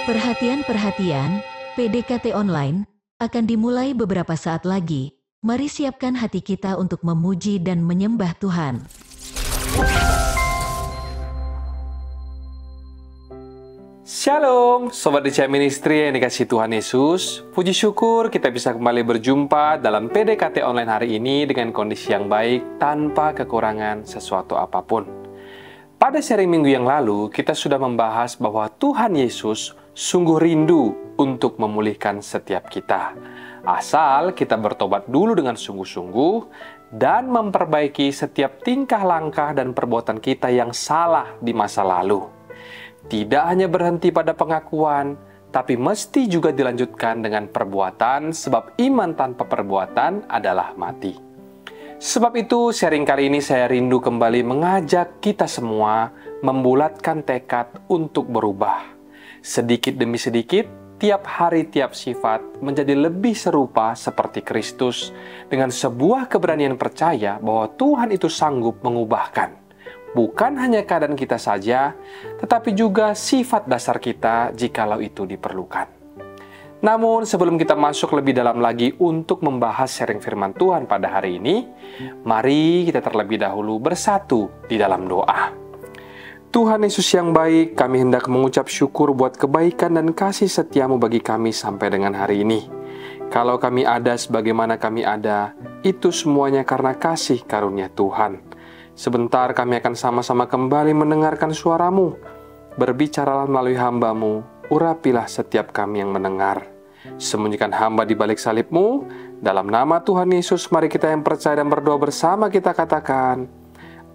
Perhatian, PDKT Online akan dimulai beberapa saat lagi. Mari siapkan hati kita untuk memuji dan menyembah Tuhan. Shalom, Sobat DCM Ministry yang dikasihi Tuhan Yesus. Puji syukur kita bisa kembali berjumpa dalam PDKT Online hari ini dengan kondisi yang baik tanpa kekurangan sesuatu apapun. Pada sharing minggu yang lalu, kita sudah membahas bahwa Tuhan Yesus sungguh rindu untuk memulihkan setiap kita. Asal kita bertobat dulu dengan sungguh-sungguh dan memperbaiki setiap tingkah langkah dan perbuatan kita yang salah di masa lalu. Tidak hanya berhenti pada pengakuan, tapi mesti juga dilanjutkan dengan perbuatan, sebab iman tanpa perbuatan adalah mati. Sebab itu, sharing kali ini saya rindu kembali mengajak kita semua membulatkan tekad untuk berubah. Sedikit demi sedikit, tiap hari tiap sifat menjadi lebih serupa seperti Kristus dengan sebuah keberanian percaya bahwa Tuhan itu sanggup mengubahkan. Bukan hanya keadaan kita saja, tetapi juga sifat dasar kita jikalau itu diperlukan. Namun sebelum kita masuk lebih dalam lagi untuk membahas sharing firman Tuhan pada hari ini, mari kita terlebih dahulu bersatu di dalam doa. Tuhan Yesus yang baik, kami hendak mengucap syukur buat kebaikan dan kasih setiamu bagi kami sampai dengan hari ini. Kalau kami ada sebagaimana kami ada, itu semuanya karena kasih karunia Tuhan. Sebentar kami akan sama-sama kembali mendengarkan suaramu. Berbicaralah melalui hamba-mu, urapilah setiap kami yang mendengar. Sembunyikan hamba di balik salib-mu. Dalam nama Tuhan Yesus, mari kita yang percaya dan berdoa bersama kita katakan,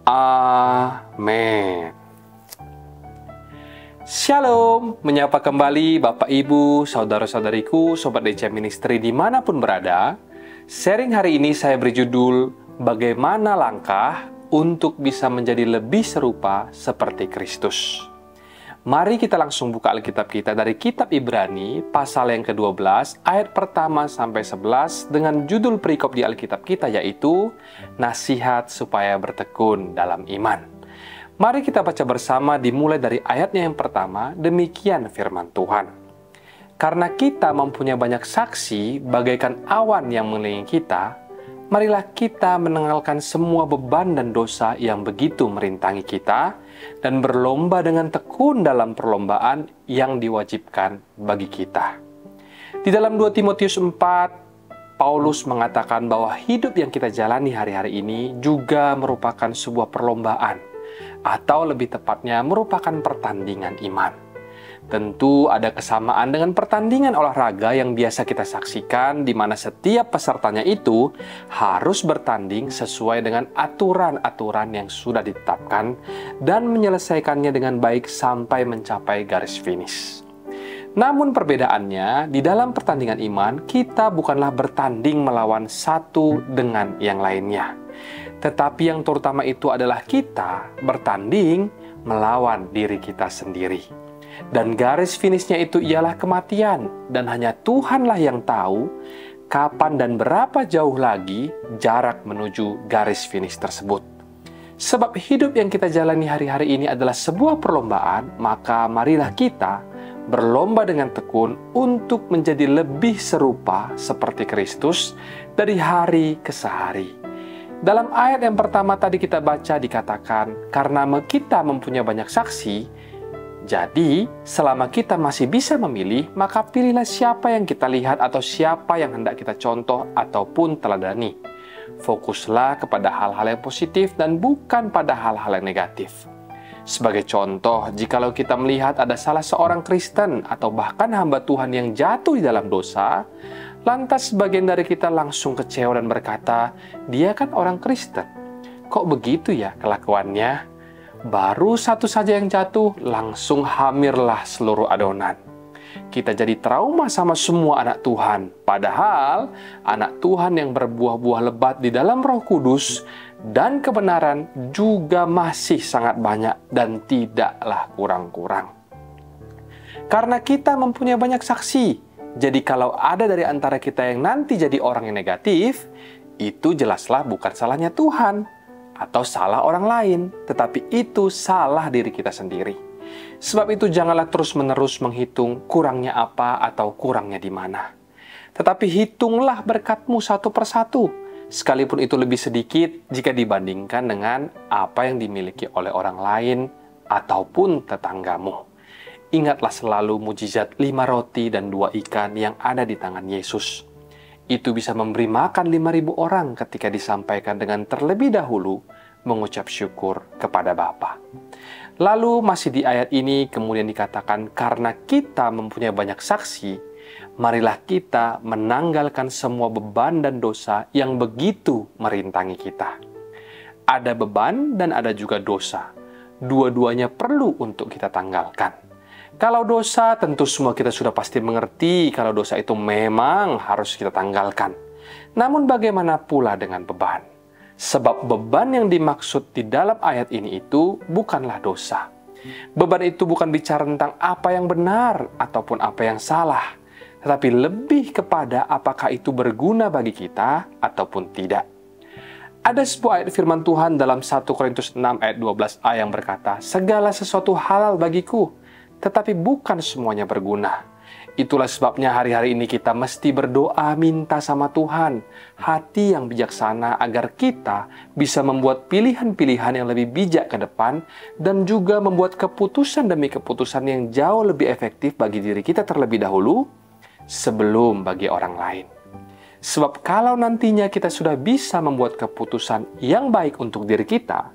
Amin. Shalom, menyapa kembali Bapak Ibu, Saudara-saudariku, Sobat DCM Ministry dimanapun berada. Sharing hari ini saya beri judul, Bagaimana Langkah untuk bisa menjadi lebih serupa seperti Kristus. Mari kita langsung buka Alkitab kita dari kitab Ibrani pasal yang ke-12 ayat pertama sampai 11 dengan judul perikop di Alkitab kita yaitu Nasihat supaya bertekun dalam iman. Mari kita baca bersama dimulai dari ayatnya yang pertama, demikian firman Tuhan. Karena kita mempunyai banyak saksi bagaikan awan yang mengelilingi kita, marilah kita menanggalkan semua beban dan dosa yang begitu merintangi kita dan berlomba dengan tekun dalam perlombaan yang diwajibkan bagi kita. Di dalam 2 Timotius 4, Paulus mengatakan bahwa hidup yang kita jalani hari-hari ini juga merupakan sebuah perlombaan, atau lebih tepatnya merupakan pertandingan iman. Tentu ada kesamaan dengan pertandingan olahraga yang biasa kita saksikan, di mana setiap pesertanya itu harus bertanding sesuai dengan aturan-aturan yang sudah ditetapkan dan menyelesaikannya dengan baik sampai mencapai garis finish. Namun perbedaannya, di dalam pertandingan iman, kita bukanlah bertanding melawan satu dengan yang lainnya. Tetapi yang terutama itu adalah kita bertanding melawan diri kita sendiri. Dan garis finishnya itu ialah kematian, dan hanya Tuhanlah yang tahu kapan dan berapa jauh lagi jarak menuju garis finish tersebut. Sebab hidup yang kita jalani hari-hari ini adalah sebuah perlombaan, maka marilah kita berlomba dengan tekun untuk menjadi lebih serupa seperti Kristus dari hari ke hari. Dalam ayat yang pertama tadi kita baca dikatakan, karena kita mempunyai banyak saksi, jadi, selama kita masih bisa memilih, maka pilihlah siapa yang kita lihat atau siapa yang hendak kita contoh ataupun teladani. Fokuslah kepada hal-hal yang positif dan bukan pada hal-hal yang negatif. Sebagai contoh, jikalau kita melihat ada salah seorang Kristen atau bahkan hamba Tuhan yang jatuh di dalam dosa, lantas sebagian dari kita langsung kecewa dan berkata, dia kan orang Kristen. Kok begitu ya kelakuannya? Baru satu saja yang jatuh, langsung hamirlah seluruh adonan. Kita jadi trauma sama semua anak Tuhan. Padahal, anak Tuhan yang berbuah-buah lebat di dalam Roh Kudus dan kebenaran juga masih sangat banyak dan tidaklah kurang-kurang. Karena kita mempunyai banyak saksi, jadi kalau ada dari antara kita yang nanti jadi orang yang negatif, itu jelaslah bukan salahnya Tuhan atau salah orang lain, tetapi itu salah diri kita sendiri. Sebab itu janganlah terus-menerus menghitung kurangnya apa atau kurangnya di mana. Tetapi hitunglah berkatmu satu persatu, sekalipun itu lebih sedikit jika dibandingkan dengan apa yang dimiliki oleh orang lain ataupun tetanggamu. Ingatlah selalu mujizat 5 roti dan 2 ikan yang ada di tangan Yesus. Itu bisa memberi makan 5.000 orang ketika disampaikan dengan terlebih dahulu mengucap syukur kepada Bapa. Lalu masih di ayat ini kemudian dikatakan, karena kita mempunyai banyak saksi, marilah kita menanggalkan semua beban dan dosa yang begitu merintangi kita. Ada beban dan ada juga dosa. Dua-duanya perlu untuk kita tanggalkan. Kalau dosa, tentu semua kita sudah pasti mengerti kalau dosa itu memang harus kita tanggalkan. Namun bagaimana pula dengan beban? Sebab beban yang dimaksud di dalam ayat ini itu bukanlah dosa. Beban itu bukan bicara tentang apa yang benar ataupun apa yang salah, tetapi lebih kepada apakah itu berguna bagi kita ataupun tidak. Ada sebuah ayat firman Tuhan dalam 1 Korintus 6 ayat 12a yang berkata, segala sesuatu halal bagiku, tetapi bukan semuanya berguna. Itulah sebabnya hari-hari ini kita mesti berdoa minta sama Tuhan hati yang bijaksana agar kita bisa membuat pilihan-pilihan yang lebih bijak ke depan dan juga membuat keputusan demi keputusan yang jauh lebih efektif bagi diri kita terlebih dahulu sebelum bagi orang lain. Sebab kalau nantinya kita sudah bisa membuat keputusan yang baik untuk diri kita,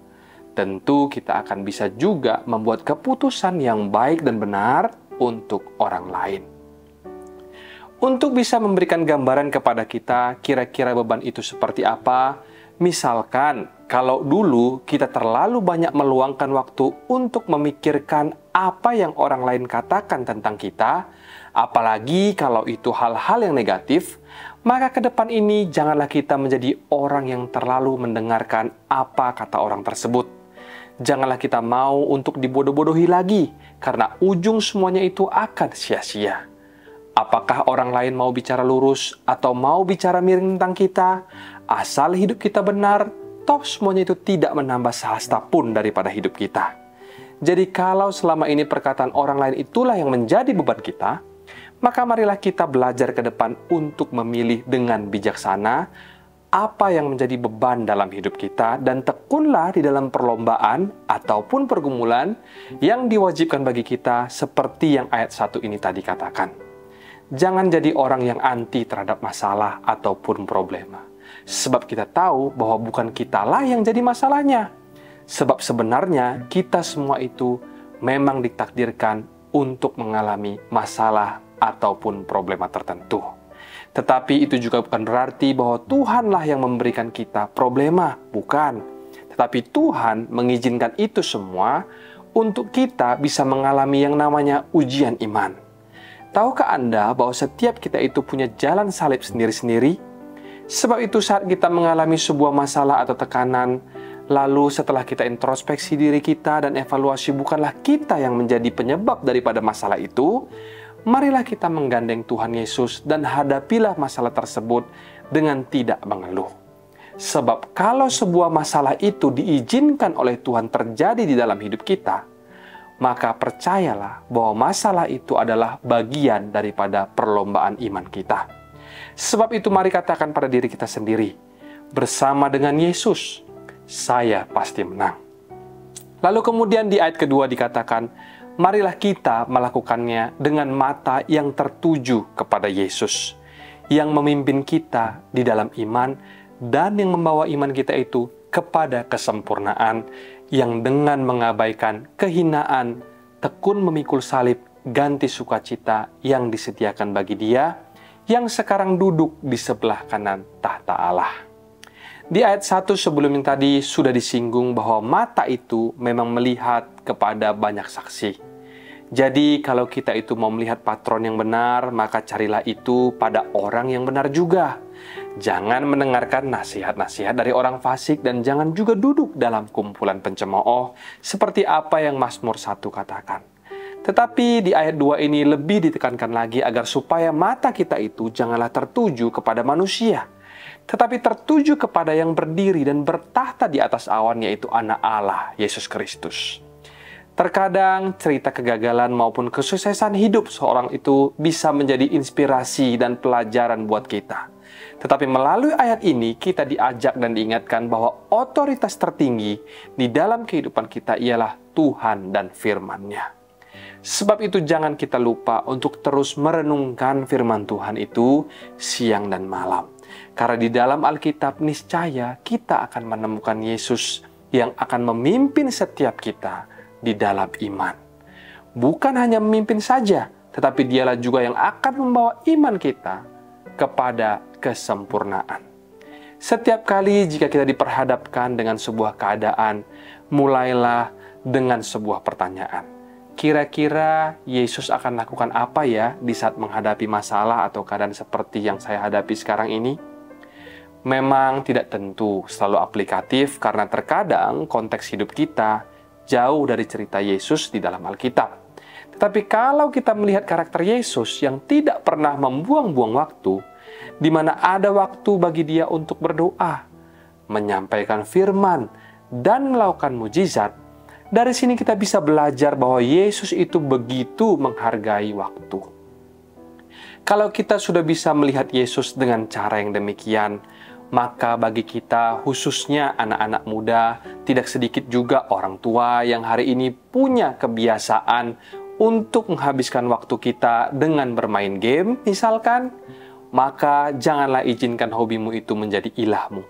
tentu kita akan bisa juga membuat keputusan yang baik dan benar untuk orang lain. Untuk bisa memberikan gambaran kepada kita kira-kira beban itu seperti apa, misalkan kalau dulu kita terlalu banyak meluangkan waktu untuk memikirkan apa yang orang lain katakan tentang kita, apalagi kalau itu hal-hal yang negatif, maka ke depan ini janganlah kita menjadi orang yang terlalu mendengarkan apa kata orang tersebut. Janganlah kita mau untuk dibodoh-bodohi lagi, karena ujung semuanya itu akan sia-sia. Apakah orang lain mau bicara lurus atau mau bicara miring tentang kita, asal hidup kita benar, toh semuanya itu tidak menambah sehasta pun daripada hidup kita. Jadi kalau selama ini perkataan orang lain itulah yang menjadi beban kita, maka marilah kita belajar ke depan untuk memilih dengan bijaksana apa yang menjadi beban dalam hidup kita dan tekunlah di dalam perlombaan ataupun pergumulan yang diwajibkan bagi kita seperti yang ayat 1 ini tadi katakan. Jangan jadi orang yang anti terhadap masalah ataupun problema. Sebab kita tahu bahwa bukan kitalah yang jadi masalahnya. Sebab sebenarnya kita semua itu memang ditakdirkan untuk mengalami masalah ataupun problema tertentu. Tetapi itu juga bukan berarti bahwa Tuhanlah yang memberikan kita problema, bukan. Tetapi Tuhan mengizinkan itu semua untuk kita bisa mengalami yang namanya ujian iman. Tahukah Anda bahwa setiap kita itu punya jalan salib sendiri-sendiri? Sebab itu saat kita mengalami sebuah masalah atau tekanan, lalu setelah kita introspeksi diri kita dan evaluasi bukanlah kita yang menjadi penyebab daripada masalah itu, marilah kita menggandeng Tuhan Yesus dan hadapilah masalah tersebut dengan tidak mengeluh. Sebab kalau sebuah masalah itu diizinkan oleh Tuhan terjadi di dalam hidup kita, maka percayalah bahwa masalah itu adalah bagian daripada perlombaan iman kita. Sebab itu mari katakan pada diri kita sendiri, bersama dengan Yesus, saya pasti menang. Lalu kemudian di ayat kedua dikatakan, marilah kita melakukannya dengan mata yang tertuju kepada Yesus, yang memimpin kita di dalam iman dan yang membawa iman kita itu kepada kesempurnaan, yang dengan mengabaikan kehinaan, tekun memikul salib, ganti sukacita yang disediakan bagi Dia, yang sekarang duduk di sebelah kanan tahta Allah. Di ayat 1 sebelum yang tadi sudah disinggung bahwa mata itu memang melihat kepada banyak saksi. Jadi kalau kita itu mau melihat patron yang benar, maka carilah itu pada orang yang benar juga. Jangan mendengarkan nasihat-nasihat dari orang fasik dan jangan juga duduk dalam kumpulan pencemooh seperti apa yang Mazmur 1 katakan. Tetapi di ayat 2 ini lebih ditekankan lagi agar supaya mata kita itu janganlah tertuju kepada manusia, tetapi tertuju kepada yang berdiri dan bertahta di atas awan, yaitu Anak Allah, Yesus Kristus. Terkadang cerita kegagalan maupun kesuksesan hidup seorang itu bisa menjadi inspirasi dan pelajaran buat kita. Tetapi melalui ayat ini kita diajak dan diingatkan bahwa otoritas tertinggi di dalam kehidupan kita ialah Tuhan dan firman-Nya. Sebab itu jangan kita lupa untuk terus merenungkan firman Tuhan itu siang dan malam. Karena di dalam Alkitab niscaya kita akan menemukan Yesus yang akan memimpin setiap kita di dalam iman. Bukan hanya memimpin saja, tetapi dialah juga yang akan membawa iman kita kepada kesempurnaan. Setiap kali jika kita diperhadapkan dengan sebuah keadaan, mulailah dengan sebuah pertanyaan. Kira-kira Yesus akan lakukan apa ya di saat menghadapi masalah atau keadaan seperti yang saya hadapi sekarang ini? Memang tidak tentu selalu aplikatif karena terkadang konteks hidup kita jauh dari cerita Yesus di dalam Alkitab. Tetapi kalau kita melihat karakter Yesus yang tidak pernah membuang-buang waktu, di mana ada waktu bagi dia untuk berdoa, menyampaikan firman, dan melakukan mujizat, dari sini kita bisa belajar bahwa Yesus itu begitu menghargai waktu. Kalau kita sudah bisa melihat Yesus dengan cara yang demikian, maka bagi kita, khususnya anak-anak muda, tidak sedikit juga orang tua yang hari ini punya kebiasaan untuk menghabiskan waktu kita dengan bermain game, misalkan, maka janganlah izinkan hobimu itu menjadi ilahmu.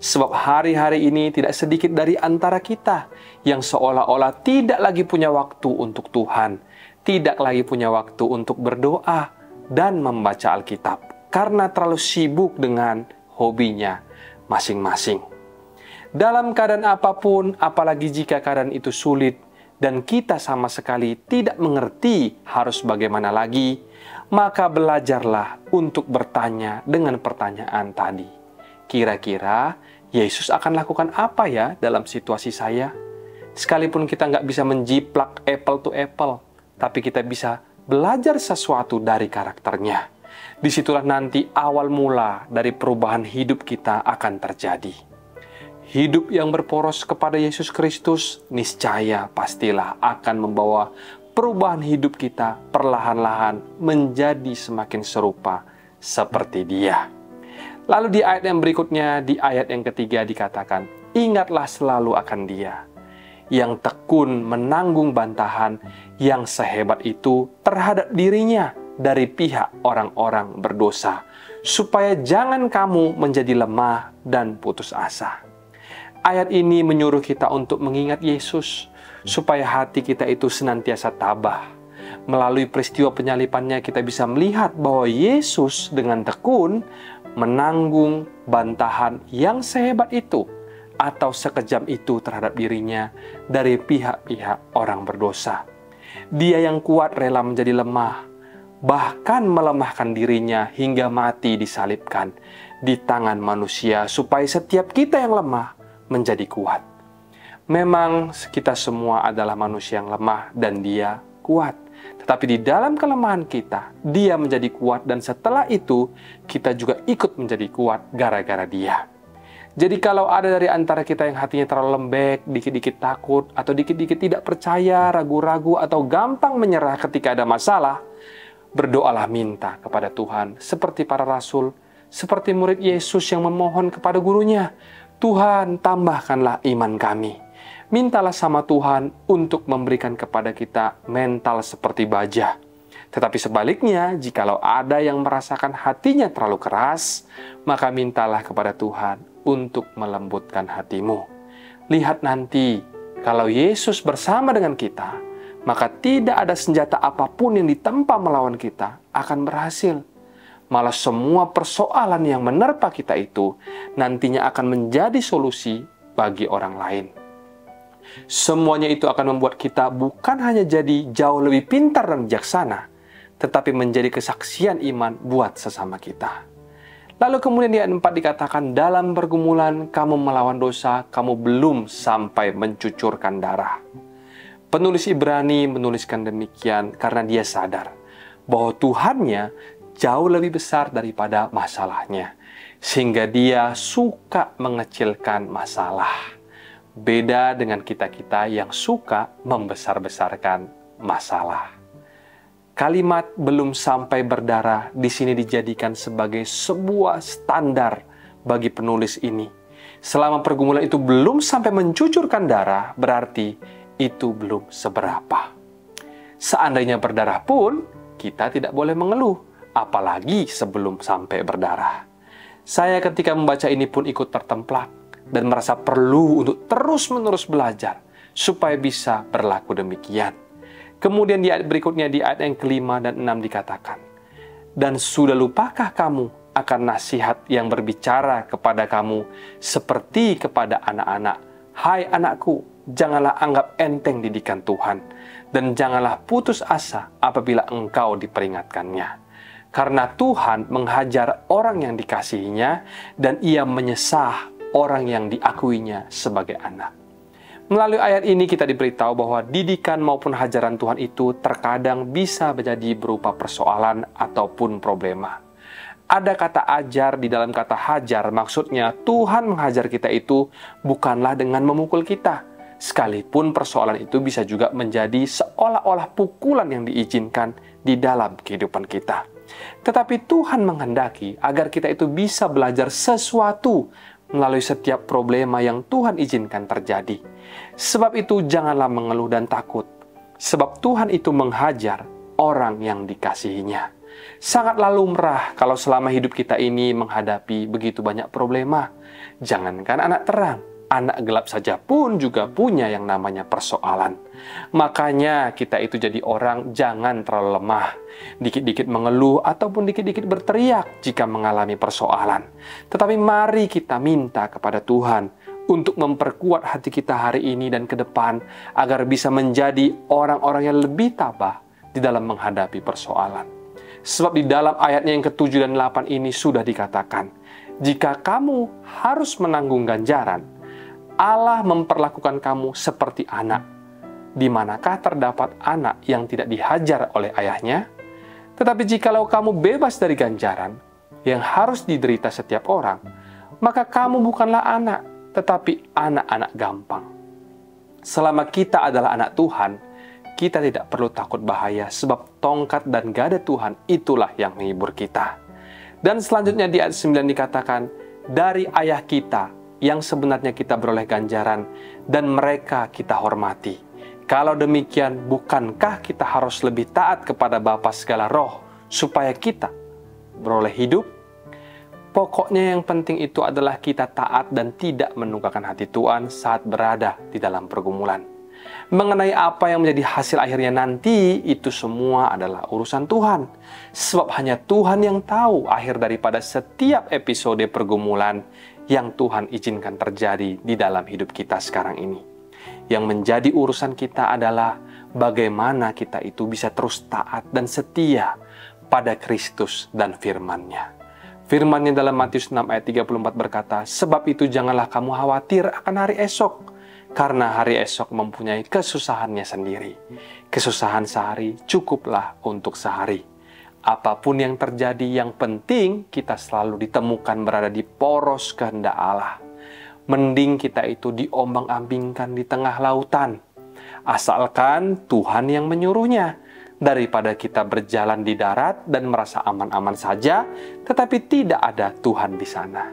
Sebab hari-hari ini tidak sedikit dari antara kita yang seolah-olah tidak lagi punya waktu untuk Tuhan, tidak lagi punya waktu untuk berdoa dan membaca Alkitab, karena terlalu sibuk dengan hobinya masing-masing. Dalam keadaan apapun, apalagi jika keadaan itu sulit, dan kita sama sekali tidak mengerti harus bagaimana lagi, maka belajarlah untuk bertanya dengan pertanyaan tadi. Kira-kira Yesus akan lakukan apa ya dalam situasi saya? Sekalipun kita nggak bisa menjiplak apple to apple, tapi kita bisa belajar sesuatu dari karakternya. Disitulah nanti awal mula dari perubahan hidup kita akan terjadi. Hidup yang berporos kepada Yesus Kristus niscaya pastilah akan membawa perubahan hidup kita perlahan-lahan menjadi semakin serupa seperti Dia. Lalu di ayat yang berikutnya, di ayat yang ketiga dikatakan, ingatlah selalu akan Dia, yang tekun menanggung bantahan yang sehebat itu terhadap dirinya dari pihak orang-orang berdosa, supaya jangan kamu menjadi lemah dan putus asa. Ayat ini menyuruh kita untuk mengingat Yesus, supaya hati kita itu senantiasa tabah. Melalui peristiwa penyalipannya kita bisa melihat bahwa Yesus dengan tekun menanggung bantahan yang sehebat itu atau sekejam itu terhadap dirinya dari pihak-pihak orang berdosa. Dia yang kuat rela menjadi lemah, bahkan melemahkan dirinya hingga mati disalibkan di tangan manusia supaya setiap kita yang lemah menjadi kuat. Memang kita semua adalah manusia yang lemah dan Dia kuat. Tetapi di dalam kelemahan kita, Dia menjadi kuat dan setelah itu kita juga ikut menjadi kuat gara-gara Dia. Jadi kalau ada dari antara kita yang hatinya terlalu lembek, dikit-dikit takut, atau dikit-dikit tidak percaya, ragu-ragu, atau gampang menyerah ketika ada masalah, berdoalah minta kepada Tuhan, seperti para rasul, seperti murid Yesus yang memohon kepada gurunya, Tuhan, tambahkanlah iman kami. Mintalah sama Tuhan untuk memberikan kepada kita mental seperti baja. Tetapi sebaliknya, jikalau ada yang merasakan hatinya terlalu keras, maka mintalah kepada Tuhan untuk melembutkan hatimu. Lihat nanti, kalau Yesus bersama dengan kita, maka tidak ada senjata apapun yang ditempa melawan kita akan berhasil. Malah semua persoalan yang menerpa kita itu nantinya akan menjadi solusi bagi orang lain. Semuanya itu akan membuat kita bukan hanya jadi jauh lebih pintar dan bijaksana, tetapi menjadi kesaksian iman buat sesama kita. Lalu kemudian di ayat 4 dikatakan, dalam pergumulan kamu melawan dosa, kamu belum sampai mencucurkan darah. Penulis Ibrani menuliskan demikian karena dia sadar bahwa Tuhannya jauh lebih besar daripada masalahnya, sehingga dia suka mengecilkan masalah. Beda dengan kita-kita yang suka membesar-besarkan masalah. Kalimat belum sampai berdarah di sini dijadikan sebagai sebuah standar bagi penulis ini. Selama pergumulan itu belum sampai mencucurkan darah, berarti itu belum seberapa. Seandainya berdarah pun, kita tidak boleh mengeluh, apalagi sebelum sampai berdarah. Saya ketika membaca ini pun ikut tertemplak dan merasa perlu untuk terus-menerus belajar supaya bisa berlaku demikian. Kemudian di ayat berikutnya, di ayat yang ke-5 dan 6 dikatakan, "Dan sudah lupakah kamu akan nasihat yang berbicara kepada kamu seperti kepada anak-anak? Hai anakku, janganlah anggap enteng didikan Tuhan, dan janganlah putus asa apabila engkau diperingatkannya. Karena Tuhan menghajar orang yang dikasihinya, dan ia menyesah orang yang diakuinya sebagai anak." Melalui ayat ini kita diberitahu bahwa didikan maupun hajaran Tuhan itu terkadang bisa menjadi berupa persoalan ataupun problema. Ada kata ajar di dalam kata hajar, maksudnya Tuhan menghajar kita itu bukanlah dengan memukul kita. Sekalipun persoalan itu bisa juga menjadi seolah-olah pukulan yang diizinkan di dalam kehidupan kita. Tetapi Tuhan menghendaki agar kita itu bisa belajar sesuatu melalui setiap problema yang Tuhan izinkan terjadi. Sebab itu janganlah mengeluh dan takut, sebab Tuhan itu menghajar orang yang dikasihinya. Sangatlah lumrah kalau selama hidup kita ini menghadapi begitu banyak problema. Jangankan anak terang, anak gelap saja pun juga punya yang namanya persoalan. Makanya kita itu jadi orang jangan terlalu lemah, dikit-dikit mengeluh ataupun dikit-dikit berteriak jika mengalami persoalan. Tetapi mari kita minta kepada Tuhan untuk memperkuat hati kita hari ini dan ke depan agar bisa menjadi orang-orang yang lebih tabah di dalam menghadapi persoalan. Sebab di dalam ayatnya yang ke-7 dan 8 ini sudah dikatakan, jika kamu harus menanggung ganjaran, Allah memperlakukan kamu seperti anak. Di manakah terdapat anak yang tidak dihajar oleh ayahnya? Tetapi jikalau kamu bebas dari ganjaran yang harus diderita setiap orang, maka kamu bukanlah anak, tetapi anak-anak gampang. Selama kita adalah anak Tuhan, kita tidak perlu takut bahaya, sebab tongkat dan gada Tuhan itulah yang menghibur kita. Dan selanjutnya di ayat 9 dikatakan, dari ayah kita yang sebenarnya kita beroleh ganjaran, dan mereka kita hormati. Kalau demikian, bukankah kita harus lebih taat kepada Bapa segala roh, supaya kita beroleh hidup? Pokoknya yang penting itu adalah kita taat dan tidak menunggakan hati Tuhan saat berada di dalam pergumulan. Mengenai apa yang menjadi hasil akhirnya nanti, itu semua adalah urusan Tuhan. Sebab hanya Tuhan yang tahu akhir daripada setiap episode pergumulan yang Tuhan izinkan terjadi di dalam hidup kita sekarang ini. Yang menjadi urusan kita adalah bagaimana kita itu bisa terus taat dan setia pada Kristus dan firman-Nya. Firman-Nya dalam Matius 6 ayat 34 berkata, sebab itu janganlah kamu khawatir akan hari esok, karena hari esok mempunyai kesusahannya sendiri. Kesusahan sehari cukuplah untuk sehari. Apapun yang terjadi, yang penting kita selalu ditemukan berada di poros kehendak Allah. Mending kita itu diombang-ambingkan di tengah lautan, asalkan Tuhan yang menyuruhnya, daripada kita berjalan di darat dan merasa aman-aman saja, tetapi tidak ada Tuhan di sana.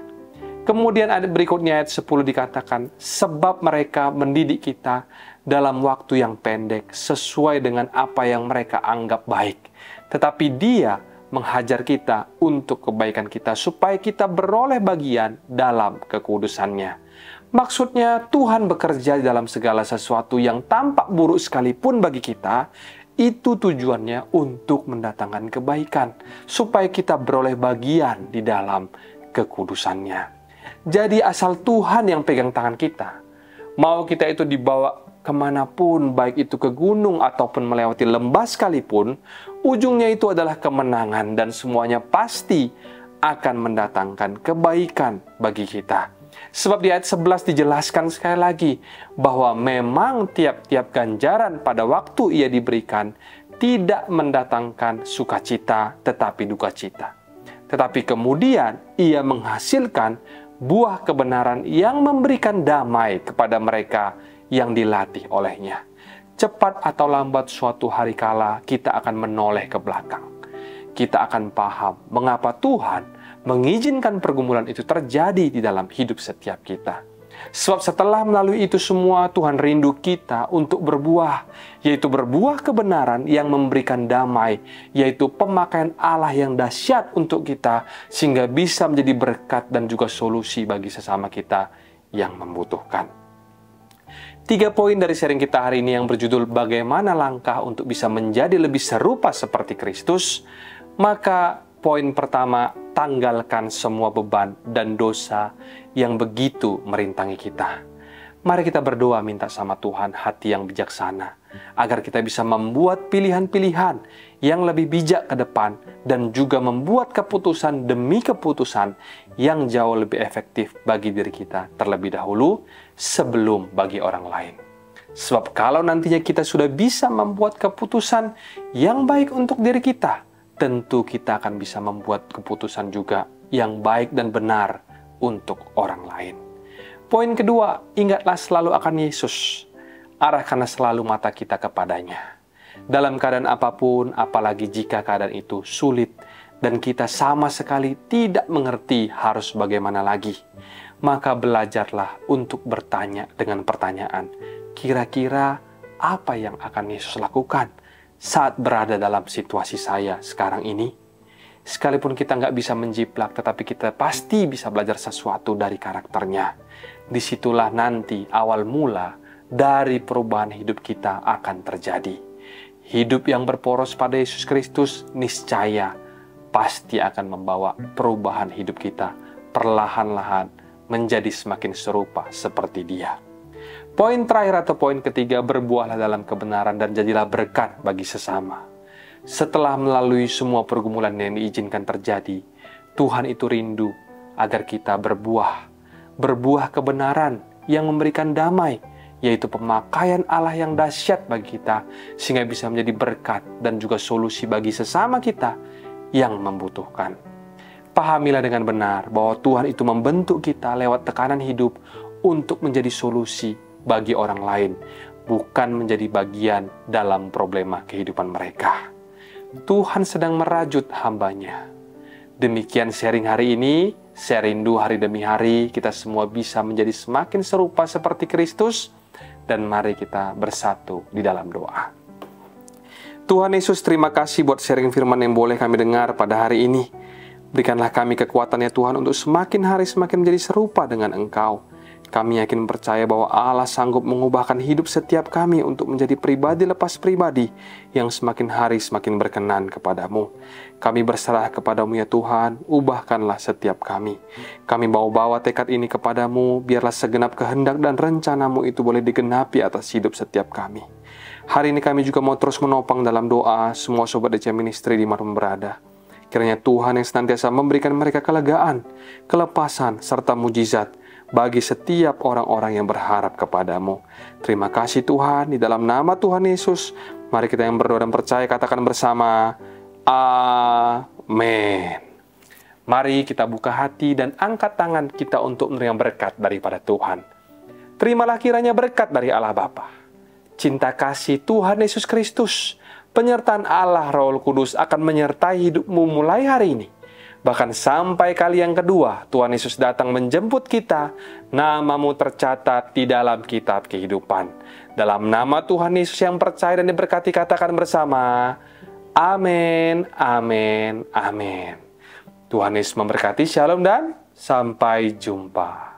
Kemudian ayat berikutnya ayat 10 dikatakan, sebab mereka mendidik kita dalam waktu yang pendek sesuai dengan apa yang mereka anggap baik. Tetapi Dia menghajar kita untuk kebaikan kita supaya kita beroleh bagian dalam kekudusan-Nya. Maksudnya Tuhan bekerja dalam segala sesuatu yang tampak buruk sekalipun bagi kita, itu tujuannya untuk mendatangkan kebaikan supaya kita beroleh bagian di dalam kekudusan-Nya. Jadi asal Tuhan yang pegang tangan kita, mau kita itu dibawa kemanapun, baik itu ke gunung ataupun melewati lembah sekalipun, ujungnya itu adalah kemenangan dan semuanya pasti akan mendatangkan kebaikan bagi kita. Sebab di ayat 11 dijelaskan sekali lagi bahwa memang tiap-tiap ganjaran pada waktu ia diberikan tidak mendatangkan sukacita tetapi duka cita. Tetapi kemudian ia menghasilkan buah kebenaran yang memberikan damai kepada mereka yang dilatih olehnya. Cepat atau lambat suatu hari kala kita akan menoleh ke belakang. Kita akan paham mengapa Tuhan mengizinkan pergumulan itu terjadi di dalam hidup setiap kita. Sebab setelah melalui itu semua, Tuhan rindu kita untuk berbuah, yaitu berbuah kebenaran yang memberikan damai, yaitu pemakaian Allah yang dahsyat untuk kita, sehingga bisa menjadi berkat dan juga solusi bagi sesama kita yang membutuhkan. 3 poin dari sharing kita hari ini yang berjudul bagaimana langkah untuk bisa menjadi lebih serupa seperti Kristus. Maka poin pertama, tanggalkan semua beban dan dosa yang begitu merintangi kita. Mari kita berdoa minta sama Tuhan hati yang bijaksana, agar kita bisa membuat pilihan-pilihan yang lebih bijak ke depan, dan juga membuat keputusan demi keputusan yang jauh lebih efektif bagi diri kita terlebih dahulu sebelum bagi orang lain. Sebab kalau nantinya kita sudah bisa membuat keputusan yang baik untuk diri kita, tentu kita akan bisa membuat keputusan juga yang baik dan benar untuk orang lain. Poin kedua, ingatlah selalu akan Yesus. Arahkanlah selalu mata kita kepadanya. Dalam keadaan apapun, apalagi jika keadaan itu sulit dan kita sama sekali tidak mengerti harus bagaimana lagi, maka belajarlah untuk bertanya dengan pertanyaan, kira-kira apa yang akan Yesus lakukan saat berada dalam situasi saya sekarang ini? Sekalipun kita nggak bisa menjiplak, tetapi kita pasti bisa belajar sesuatu dari karakternya. Disitulah nanti awal mula dari perubahan hidup kita akan terjadi. Hidup yang berporos pada Yesus Kristus niscaya pasti akan membawa perubahan hidup kita perlahan-lahan menjadi semakin serupa seperti Dia. Poin terakhir atau poin ketiga, berbuahlah dalam kebenaran dan jadilah berkat bagi sesama. Setelah melalui semua pergumulan yang diizinkan terjadi, Tuhan itu rindu agar kita berbuah kebenaran yang memberikan damai, yaitu pemakaian Allah yang dahsyat bagi kita, sehingga bisa menjadi berkat dan juga solusi bagi sesama kita yang membutuhkan. Pahamilah dengan benar bahwa Tuhan itu membentuk kita lewat tekanan hidup untuk menjadi solusi bagi orang lain, bukan menjadi bagian dalam problema kehidupan mereka. Tuhan sedang merajut hamba-Nya. Demikian sharing hari ini. Saya rindu hari demi hari kita semua bisa menjadi semakin serupa seperti Kristus, dan mari kita bersatu di dalam doa. Tuhan Yesus, terima kasih buat sharing firman yang boleh kami dengar pada hari ini. Berikanlah kami kekuatan ya Tuhan untuk semakin hari semakin menjadi serupa dengan Engkau. Kami yakin percaya bahwa Allah sanggup mengubahkan hidup setiap kami untuk menjadi pribadi lepas pribadi yang semakin hari semakin berkenan kepadamu. Kami berserah kepadamu ya Tuhan, ubahkanlah setiap kami. Kami bawa tekad ini kepadamu, biarlah segenap kehendak dan rencanamu itu boleh digenapi atas hidup setiap kami. Hari ini kami juga mau terus menopang dalam doa semua Sobat DC Ministry di mana berada. Kiranya Tuhan yang senantiasa memberikan mereka kelegaan, kelepasan, serta mujizat bagi setiap orang-orang yang berharap kepadamu. Terima kasih Tuhan, di dalam nama Tuhan Yesus, mari kita yang berdoa dan percaya katakan bersama, Amin. Mari kita buka hati dan angkat tangan kita untuk menerima berkat daripada Tuhan. Terimalah kiranya berkat dari Allah Bapa, cinta kasih Tuhan Yesus Kristus, penyertaan Allah Roh Kudus akan menyertai hidupmu mulai hari ini. Bahkan sampai kali yang kedua Tuhan Yesus datang menjemput kita, namamu tercatat di dalam kitab kehidupan. Dalam nama Tuhan Yesus yang percaya dan diberkati katakan bersama, Amin, amin, amin. Tuhan Yesus memberkati, shalom dan sampai jumpa.